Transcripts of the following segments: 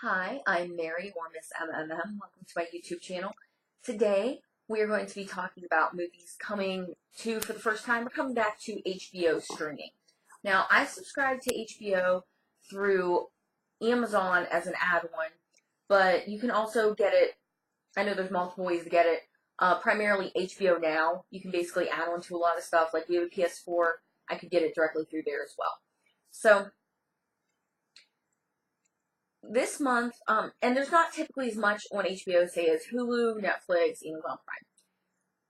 Hi, I'm Mary, or Miss MMM. Welcome to my YouTube channel. Today, we are going to be talking about movies coming to, for the first time, or coming back to HBO streaming. Now, I subscribe to HBO through Amazon as an add-on, but you can also get it, I know there's multiple ways to get it, primarily HBO Now. You can basically add on to a lot of stuff, like we have a PS4, I could get it directly through there as well. So, this month, and there's not typically as much on HBO, say, as Hulu, Netflix, Amazon Prime.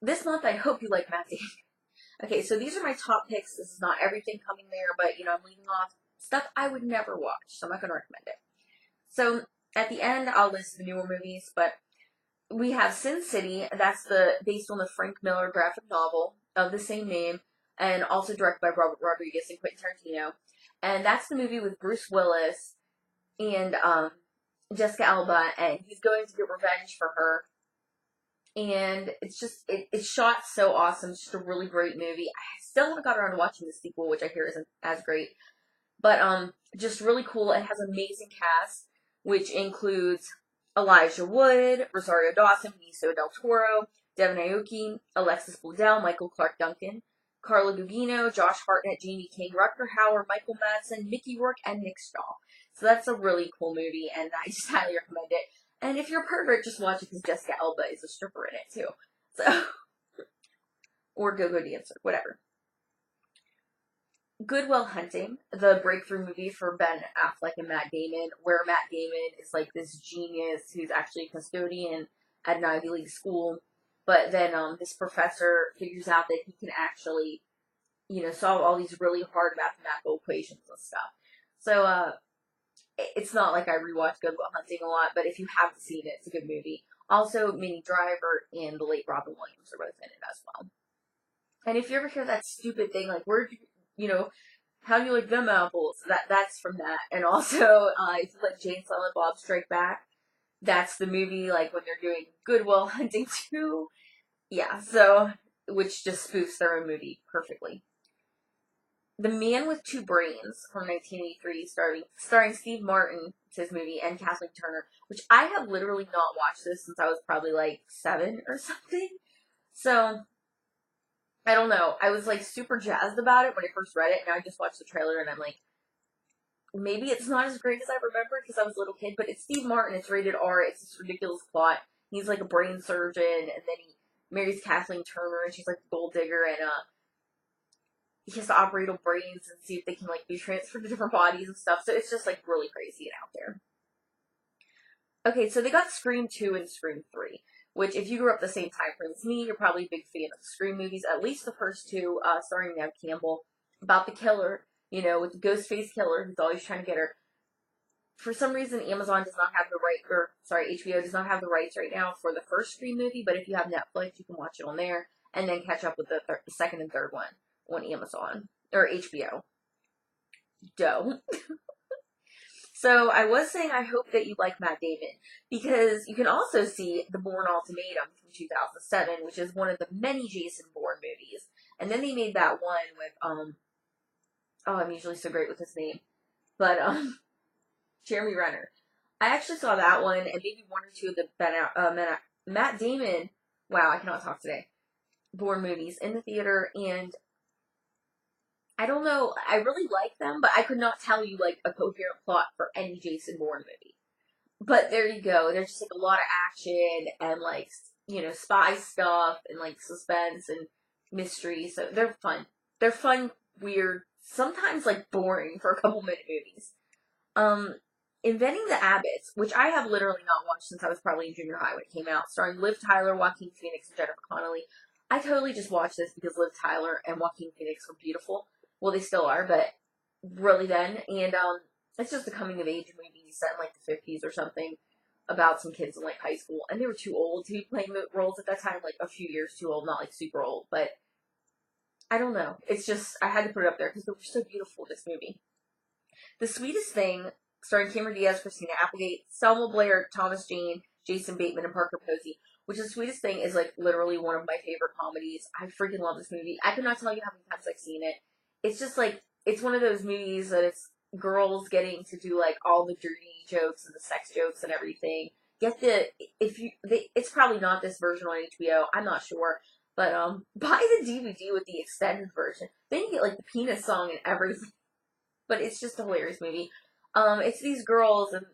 This month, I hope you like Matt Damon. Okay, so these are my top picks. This is not everything coming there, but, I'm leaving off stuff I would never watch, so I'm not going to recommend it. So, at the end, I'll list the newer movies, but we have Sin City. That's based on the Frank Miller graphic novel of the same name, and also directed by Robert Rodriguez and Quentin Tarantino. And that's the movie with Bruce Willis and Jessica Alba, and he's going to get revenge for her. And it's just, it's shot so awesome. It's just a really great movie. I still haven't got around to watching the sequel, which I hear isn't as great. But just really cool. It has an amazing cast, which includes Elijah Wood, Rosario Dawson, Benicio del Toro, Devin Aoki, Alexis Bledel, Michael Clark Duncan, Carla Gugino, Josh Hartnett, Jamie King, Rutger Hauer, Michael Madsen, Mickey Rourke, and Nick Stahl. So that's a really cool movie, and I just highly recommend it. And if you're a pervert, just watch it because Jessica Alba is a stripper in it, too. So, or go-go dancer, whatever. Good Will Hunting, the breakthrough movie for Ben Affleck and Matt Damon, where Matt Damon is like this genius who's actually a custodian at an Ivy League school, but then this professor figures out that he can actually, solve all these really hard mathematical equations and stuff. So, it's not like I rewatch Good Will Hunting a lot, but if you haven't seen it, it's a good movie. Also, Minnie Driver and the late Robin Williams are both in it as well. And if you ever hear that stupid thing, like, how do you like them apples? That's from that. And also, if you like Jane Silent Bob Strike Back, that's the movie, like, when they're doing Good Will Hunting 2. Yeah, so, which just spoofs their own movie perfectly. The Man with Two Brains from 1983, starring Steve Martin, it's his movie, and Kathleen Turner, which I have literally not watched this since I was probably like 7 or something. So, I don't know. I was like super jazzed about it when I first read it, and now I just watched the trailer and I'm like, maybe it's not as great as I remember because I was a little kid, but it's Steve Martin, it's rated R, it's this ridiculous plot. He's like a brain surgeon, and then he marries Kathleen Turner, and she's like a gold digger, and he has to operate on brains and see if they can, like, be transferred to different bodies and stuff. So it's just, like, really crazy and out there. Okay, so they got Scream 2 and Scream 3, which, if you grew up the same time frame as me, you're probably a big fan of the Scream movies, at least the first two, starring Neve Campbell, about the killer, with the Ghostface killer who's always trying to get her. For some reason, Amazon does not have HBO does not have the rights right now for the first Scream movie, but if you have Netflix, you can watch it on there, and then catch up with the second and third one on Amazon, or HBO. Dough. So, I was saying I hope that you like Matt Damon, because you can also see The Bourne Ultimatum from 2007, which is one of the many Jason Bourne movies. And then they made that one with, I'm usually so great with his name, but, Jeremy Renner. I actually saw that one, and maybe one or two of the Matt Damon, wow, I cannot talk today, Bourne movies in the theater, and I don't know, I really like them, but I could not tell you, like, a coherent plot for any Jason Bourne movie. But there you go, there's just, like, a lot of action, and, like, spy stuff, and, like, suspense, and mystery, so they're fun. They're fun, weird, sometimes, like, boring for a couple-minute movies. Inventing the Abbotts, which I have literally not watched since I was probably in junior high when it came out, starring Liv Tyler, Joaquin Phoenix, and Jennifer Connelly. I totally just watched this because Liv Tyler and Joaquin Phoenix were beautiful. Well, they still are, but really then. And it's just a coming-of-age movie set in, like, the 50s or something about some kids in, like, high school. And they were too old to be playing the roles at that time, like, a few years too old, not, like, super old. But I don't know. It's just, I had to put it up there because they were so beautiful, this movie. The Sweetest Thing, starring Cameron Diaz, Christina Applegate, Selma Blair, Thomas Jane, Jason Bateman, and Parker Posey. Which, The Sweetest Thing is, like, literally one of my favorite comedies. I freaking love this movie. I could not tell you how many times I've seen it. It's just, like, it's one of those movies that it's, girls getting to do like all the dirty jokes and the sex jokes and everything. It's probably not this version on HBO. I'm not sure, but buy the DVD with the extended version. Then you get like the penis song and everything. But it's just a hilarious movie. It's these girls, and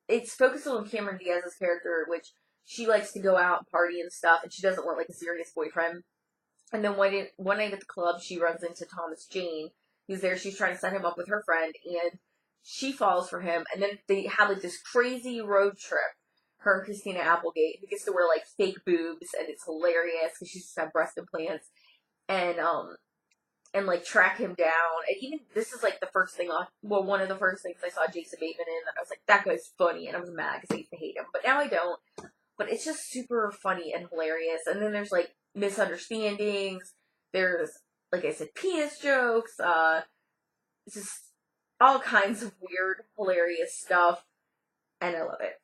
it's focused on Cameron Diaz's character, which she likes to go out and party and stuff, and she doesn't want like a serious boyfriend. And then one night at the club, she runs into Thomas Jane, who's there. She's trying to set him up with her friend, and she falls for him. And then they have like this crazy road trip. Her and Christina Applegate, who gets to wear like fake boobs, and it's hilarious because she's just had breast implants, and like track him down. And even this is like the first thing one of the first things I saw Jason Bateman in, that I was like, that guy's funny, and I was mad because I used to hate him, but now I don't. But it's just super funny and hilarious. And then there's like misunderstandings. There's, like I said, penis jokes. It's just all kinds of weird, hilarious stuff, and I love it.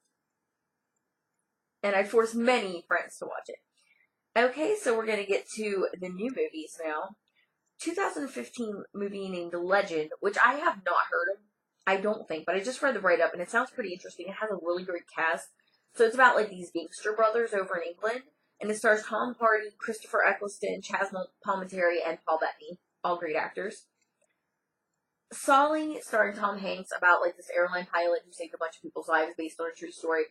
And I force many friends to watch it. Okay, so we're gonna get to the new movies now. 2015 movie named Legend, which I have not heard of, I don't think, but I just read the write-up, and it sounds pretty interesting. It has a really great cast. So it's about, like, these gangster brothers over in England, and it stars Tom Hardy, Christopher Eccleston, Chaz Palminteri, and Paul Bettany, all great actors. Sully, starring Tom Hanks, about, like, this airline pilot who saved a bunch of people's lives based on a true story.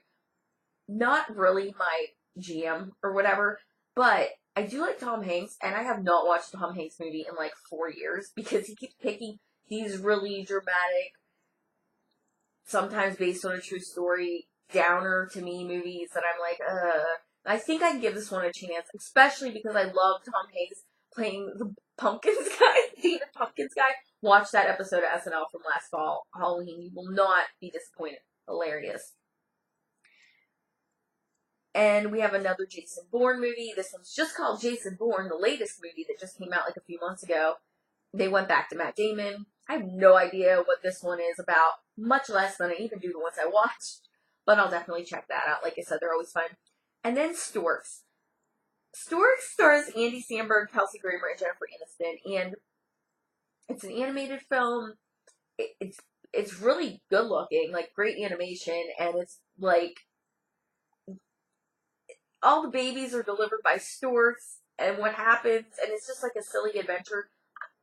Not really my jam or whatever, but I do like Tom Hanks, and I have not watched a Tom Hanks movie in, like, 4 years, because he keeps picking these really dramatic, sometimes based on a true story, downer to me movies that I'm like, I think I can give this one a chance, especially because I love Tom Hanks playing the Pumpkins guy, David Pumpkins guy. Watch that episode of SNL from last fall, Halloween. You will not be disappointed. Hilarious. And we have another Jason Bourne movie. This one's just called Jason Bourne, the latest movie that just came out like a few months ago. They went back to Matt Damon. I have no idea what this one is about, much less than I even do the ones I watched. But I'll definitely check that out. Like I said, they're always fun. And then Storks. Storks stars Andy Samberg, Kelsey Grammer, and Jennifer Aniston. And it's an animated film. It's really good looking, like great animation. And it's like all the babies are delivered by storks. And what happens, and it's just like a silly adventure.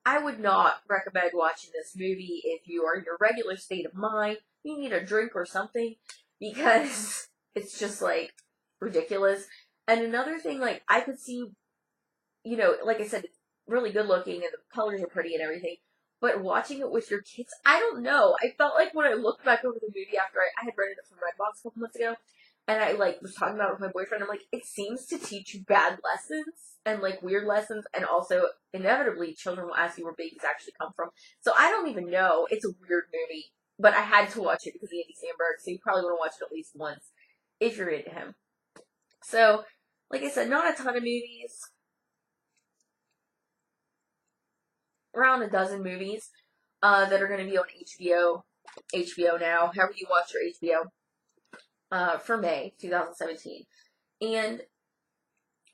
I would not recommend watching this movie if you are in your regular state of mind. You need a drink or something, because it's just, like, ridiculous. And another thing, like, I could see, you know, like I said, it's really good looking and the colors are pretty and everything, but watching it with your kids, I don't know. I felt like when I looked back over the movie after I had rented it from Redbox a couple months ago, and I, like, was talking about it with my boyfriend, I'm like, it seems to teach you bad lessons and, like, weird lessons, and also, inevitably, children will ask you where babies actually come from. So I don't even know. It's a weird movie, but I had to watch it because of Andy Samberg, so you probably want to watch it at least once if you're into him. So, like I said, not a ton of movies. Around a dozen movies that are going to be on HBO now, however you watch your HBO, for May 2017. And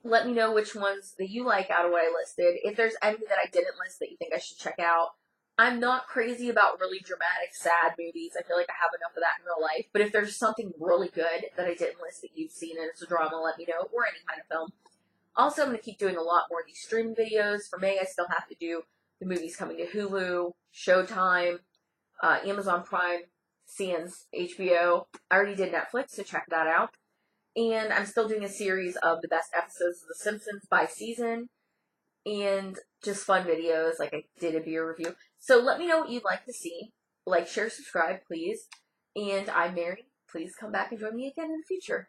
let me know which ones that you like out of what I listed. If there's any that I didn't list that you think I should check out. I'm not crazy about really dramatic, sad movies. I feel like I have enough of that in real life. But if there's something really good that I didn't list that you've seen and it's a drama, let me know. Or any kind of film. Also, I'm going to keep doing a lot more of these streaming videos. For May, I still have to do the movies coming to Hulu, Showtime, Amazon Prime, Sans, HBO. I already did Netflix, so check that out. And I'm still doing a series of the best episodes of The Simpsons by season. And just fun videos, like I did a beer review. So let me know what you'd like to see. Like, share, subscribe, please. And I'm Mary. Please come back and join me again in the future.